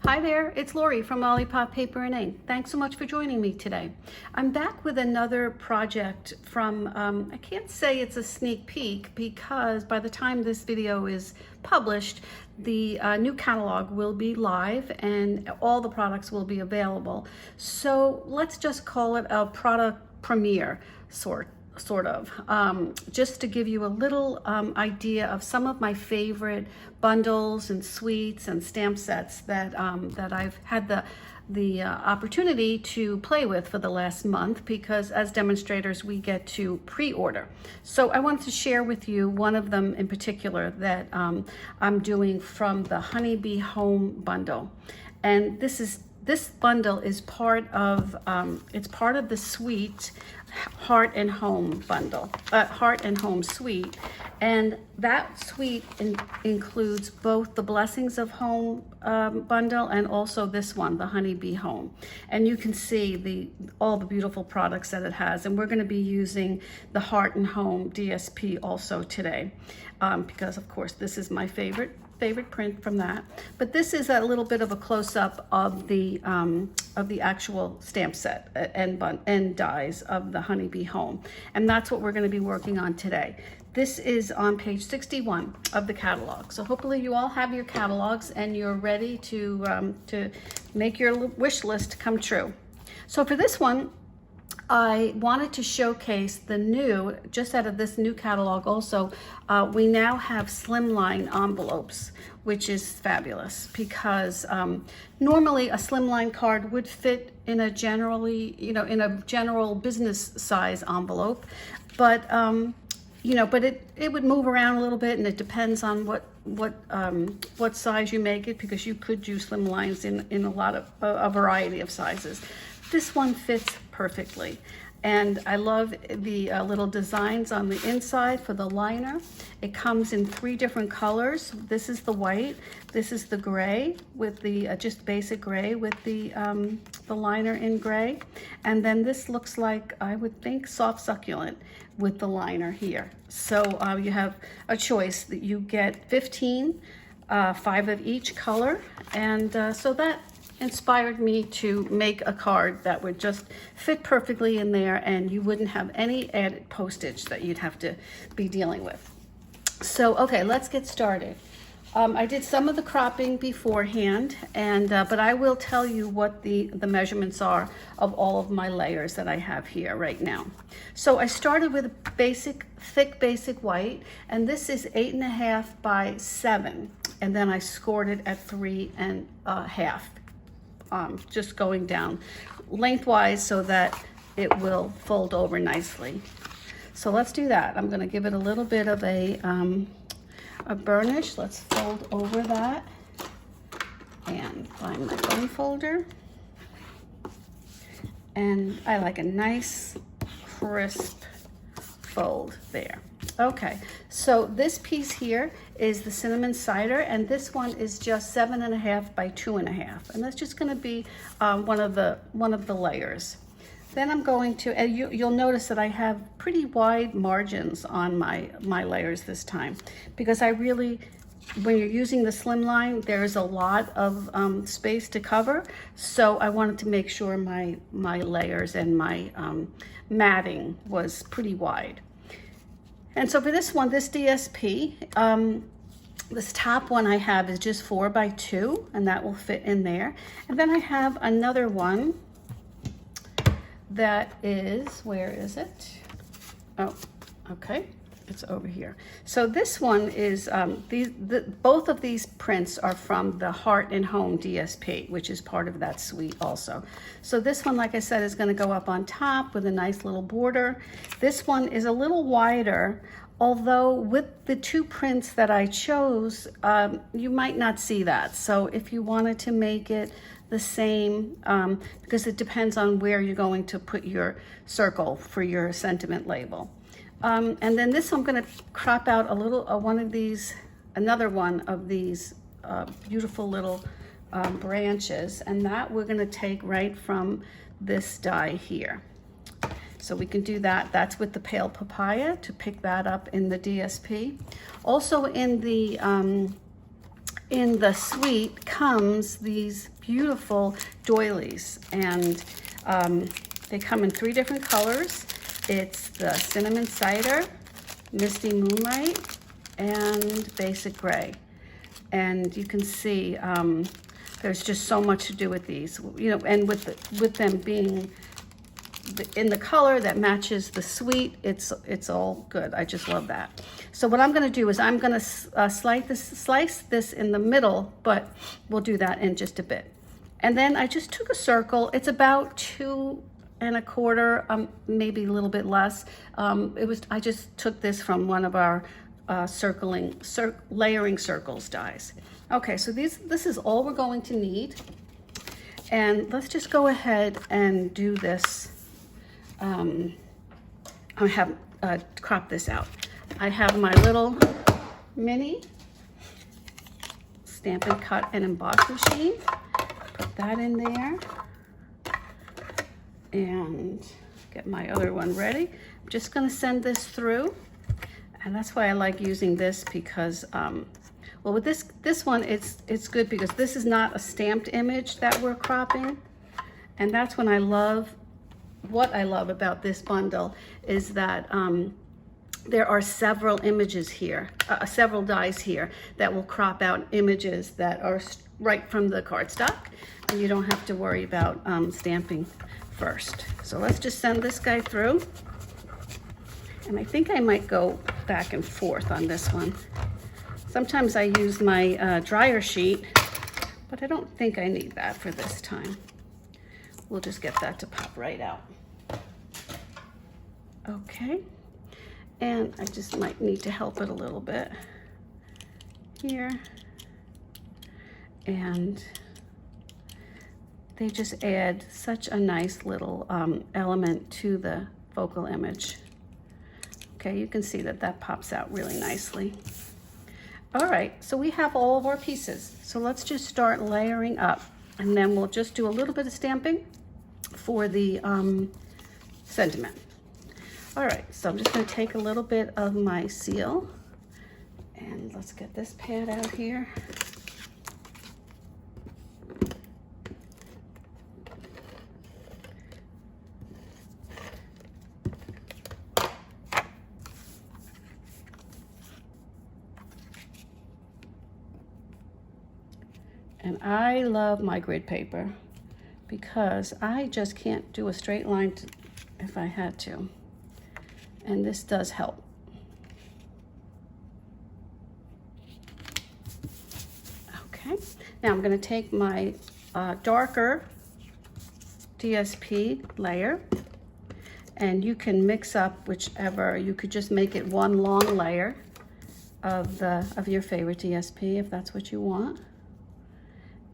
Hi there, it's Lori from Lollipop Paper and Ink. Thanks so much for joining me today. I'm back with another project from, I can't say it's a sneak peek because by the time this video is published, the new catalog will be live and all the products will be available. So let's just call it a product premiere sort of, just to give you a little idea of some of my favorite bundles and suites and stamp sets that that I've had the opportunity to play with for the last month, because as demonstrators we get to pre-order. So I wanted to share with you one of them in particular that I'm doing from the Honeybee Home bundle, and this bundle is part of it's part of the suite Heart and Home bundle, Heart and Home suite, and that suite includes both the Blessings of Home bundle and also this one, the Honeybee Home. And you can see all the beautiful products that it has, and we're going to be using the Heart and Home DSP also today, because of course this is my favorite print from that. But this is a little bit of a close-up of the actual stamp set and dies of the Honeybee Home, and that's what we're going to be working on today. This is on page 61 of the catalog. So hopefully you all have your catalogs and you're ready to make your wish list come true. So for this one, I wanted to showcase the new, just out of this new catalog also, we now have Slimline envelopes, which is fabulous because normally a Slimline card would fit in a generally, in a general business size envelope, but but it would move around a little bit, and it depends on what size you make it, because you could do Slimlines in a variety of sizes. This one fits perfectly, and I love the little designs on the inside for the liner. It comes in 3 different colors. This is the white, this is the gray with the just basic gray with the liner in gray, and then this looks like, I would think, soft succulent with the liner here. So you have a choice that you get 15, 5 of each color, and so that inspired me to make a card that would just fit perfectly in there, and you wouldn't have any added postage that you'd have to be dealing with. So okay, let's get started. I did some of the cropping beforehand, and but I will tell you what the measurements are of all of my layers that I have here right now. So I started with a thick basic white, and this is 8.5 by 7, and then I scored it at 3.5. Just going down lengthwise so that it will fold over nicely. So let's do that. I'm going to give it a little bit of a burnish. Let's fold over that and find my bone folder. And I like a nice crisp fold there. Okay, so this piece here is the cinnamon cider, and this one is just 7.5 by 2.5, and that's just going to be one of the layers. Then I'm going to, and you'll notice that I have pretty wide margins on my layers this time, because I really, when you're using the Slimline, there's a lot of space to cover, so I wanted to make sure my layers and my matting was pretty wide. And so for this one, this DSP, this top one I have is just 4 by 2, and that will fit in there. And then I have another one that is, where is it? Oh, okay, it's over here. So this one is, both of these prints are from the Heart and Home DSP, which is part of that suite also. So this one, like I said, is going to go up on top with a nice little border. This one is a little wider, although with the 2 prints that I chose, you might not see that. So if you wanted to make it the same, because it depends on where you're going to put your circle for your sentiment label. And then this I'm going to crop out a little, another one of these beautiful little branches, and that we're going to take right from this die here. So we can do that. That's with the pale papaya, to pick that up in the DSP. Also in the in the suite comes these beautiful doilies, and they come in 3 different colors. It's the Cinnamon Cider, Misty Moonlight, and Basic Gray. And you can see there's just so much to do with these, you know, and with them being in the color that matches the suite, it's all good. I just love that. So what I'm going to do is I'm going to slice this in the middle, but we'll do that in just a bit. And then I just took a circle. It's about 2 1/4, maybe a little bit less. I just took this from one of our layering circles dies. Okay, so this is all we're going to need. And let's just go ahead and do this. I have cropped this out. I have my little mini Stampin' Cut and Emboss machine. Put that in there. And get my other one ready. I'm just gonna send this through. And that's why I like using this, because, well, with this one, it's good because this is not a stamped image that we're cropping. And that's when what I love about this bundle is that there are several images here, several dies here that will crop out images that are right from the cardstock, and you don't have to worry about stamping first. So let's just send this guy through. And I think I might go back and forth on this one. Sometimes I use my dryer sheet, but I don't think I need that for this time. We'll just get that to pop right out. Okay, and I just might need to help it a little bit here. And they just add such a nice little element to the focal image. Okay, you can see that pops out really nicely. All right, so we have all of our pieces. So let's just start layering up, and then we'll just do a little bit of stamping for the sentiment. All right, so I'm just gonna take a little bit of my seal, and let's get this pad out here. And I love my grid paper because I just can't do a straight line if I had to. And this does help. Okay, now I'm gonna take my darker DSP layer, and you can mix up whichever. You could just make it one long layer of your favorite DSP if that's what you want.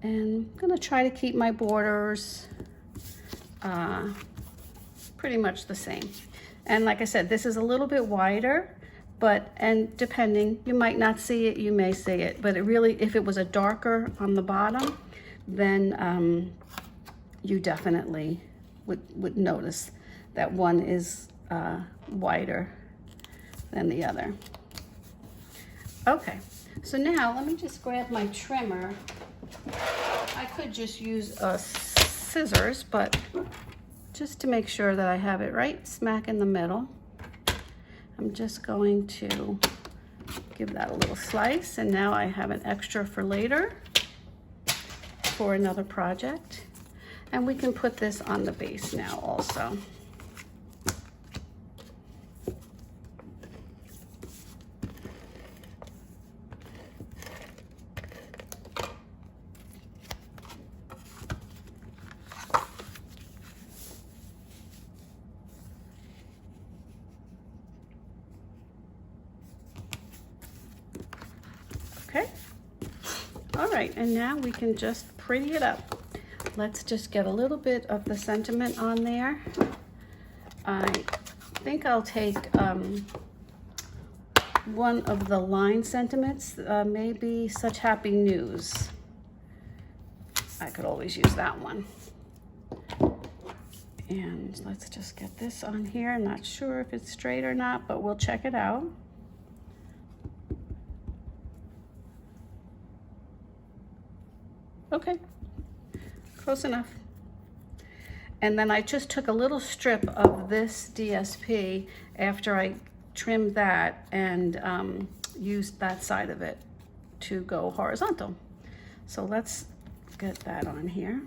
And I'm gonna try to keep my borders pretty much the same. And like I said, this is a little bit wider, and depending, you might not see it, you may see it, but it really, if it was a darker on the bottom, then you definitely would notice that one is wider than the other. Okay, so now let me just grab my trimmer. I could just use scissors, but just to make sure that I have it right smack in the middle, I'm just going to give that a little slice, and now I have an extra for later for another project. And we can put this on the base now also. Okay, all right, and now we can just pretty it up. Let's just get a little bit of the sentiment on there. I think I'll take one of the line sentiments, maybe Such Happy News. I could always use that one. And let's just get this on here. I'm not sure if it's straight or not, but we'll check it out. Okay, close enough. And then I just took a little strip of this DSP after I trimmed that and used that side of it to go horizontal. So let's get that on here.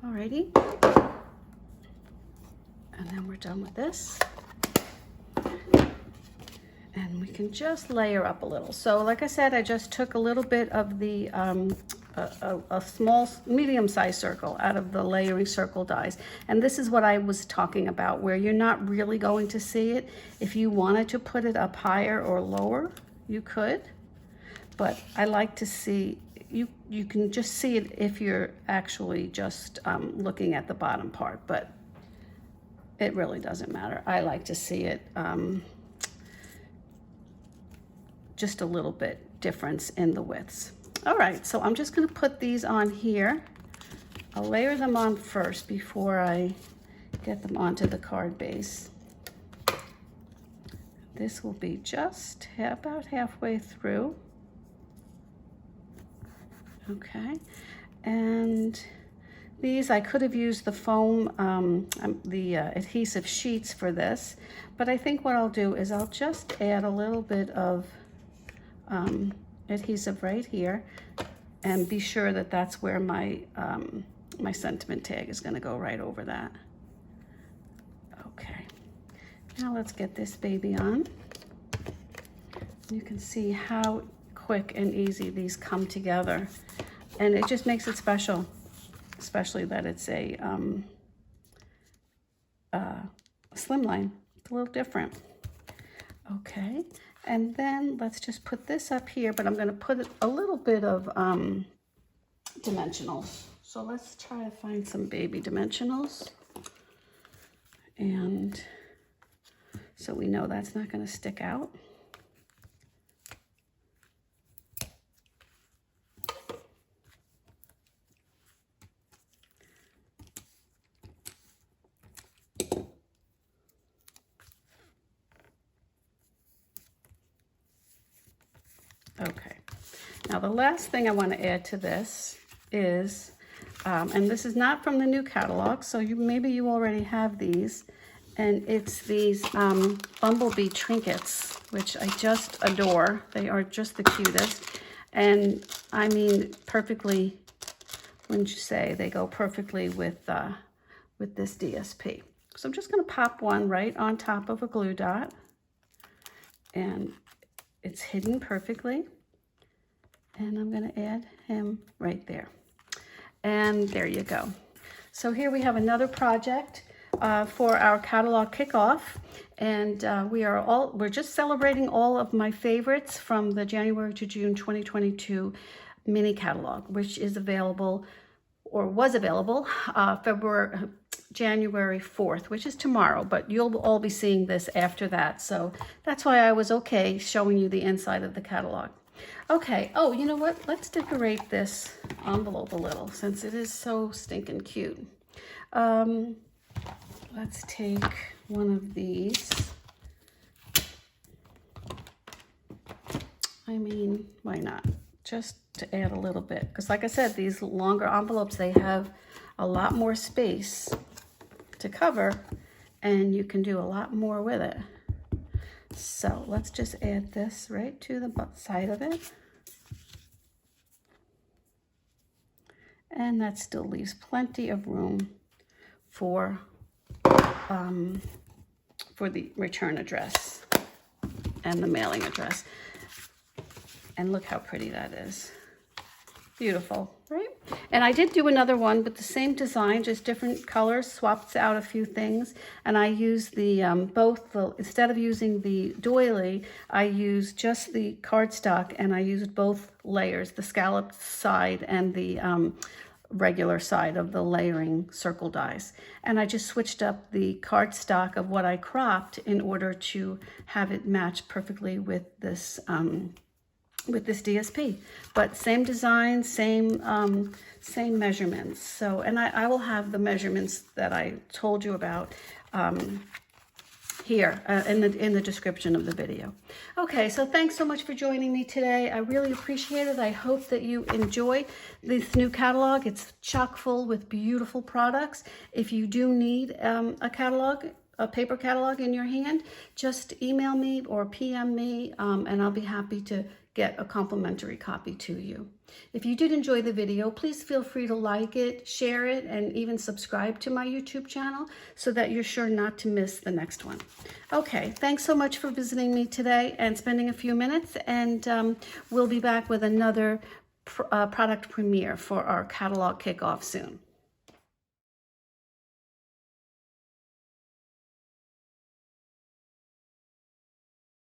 Alrighty. And then we're done with this. And we can just layer up a little. So like I said, I just took a little bit of the, a small, medium-sized circle out of the layering circle dies. And this is what I was talking about, where you're not really going to see it. If you wanted to put it up higher or lower, you could. But I like to see, you can just see it if you're actually just looking at the bottom part, but it really doesn't matter. I like to see it just a little bit difference in the widths. All right, so I'm just gonna put these on here. I'll layer them on first before I get them onto the card base. This will be just about halfway through. Okay, and these, I could have used the foam, the adhesive sheets for this, but I think what I'll do is I'll just add a little bit of adhesive right here and be sure that that's where my my sentiment tag is going to go right over that. Okay, now let's get this baby on. You can see how quick and easy these come together, and it just makes it special, especially that it's a slimline. It's a little different. Okay, and then let's just put this up here, but I'm going to put a little bit of dimensionals. So let's try to find some baby dimensionals. And so we know that's not going to stick out. Okay, now the last thing I want to add to this is, and this is not from the new catalog, so maybe you already have these, and it's these bumblebee trinkets, which I just adore. They are just the cutest, and I mean perfectly, wouldn't you say, they go perfectly with this DSP. So I'm just going to pop one right on top of a glue dot, and it's hidden perfectly, and I'm going to add him right there. And there you go. So here we have another project for our catalog kickoff, and we're just celebrating all of my favorites from the January to June 2022 mini catalog, which is available, or was available, January 4th, which is tomorrow, but you'll all be seeing this after that. So that's why I was okay showing you the inside of the catalog. Okay, oh, you know what? Let's decorate this envelope a little since it is so stinking cute. Let's take one of these. I mean, why not? Just to add a little bit, because like I said, these longer envelopes, they have a lot more space to cover, and you can do a lot more with it. So let's just add this right to the side of it, and that still leaves plenty of room for the return address and the mailing address. And look how pretty that is. Beautiful, right? And I did do another one with the same design, just different colors, swapped out a few things. And I used the instead of using the doily, I used just the cardstock, and I used both layers, the scalloped side and the regular side of the layering circle dies. And I just switched up the cardstock of what I cropped in order to have it match perfectly with this DSP, but same design, same measurements. So, and I will have the measurements that I told you about here in the description of the video. Okay, so thanks so much for joining me today. I really appreciate it. I hope that you enjoy this new catalog. It's chock full with beautiful products. If you do need a catalog, a paper catalog in your hand, just email me or PM me, and I'll be happy to get a complimentary copy to you. If you did enjoy the video, please feel free to like it, share it, and even subscribe to my YouTube channel so that you're sure not to miss the next one. Okay, thanks so much for visiting me today and spending a few minutes, and we'll be back with another product premiere for our catalog kickoff soon.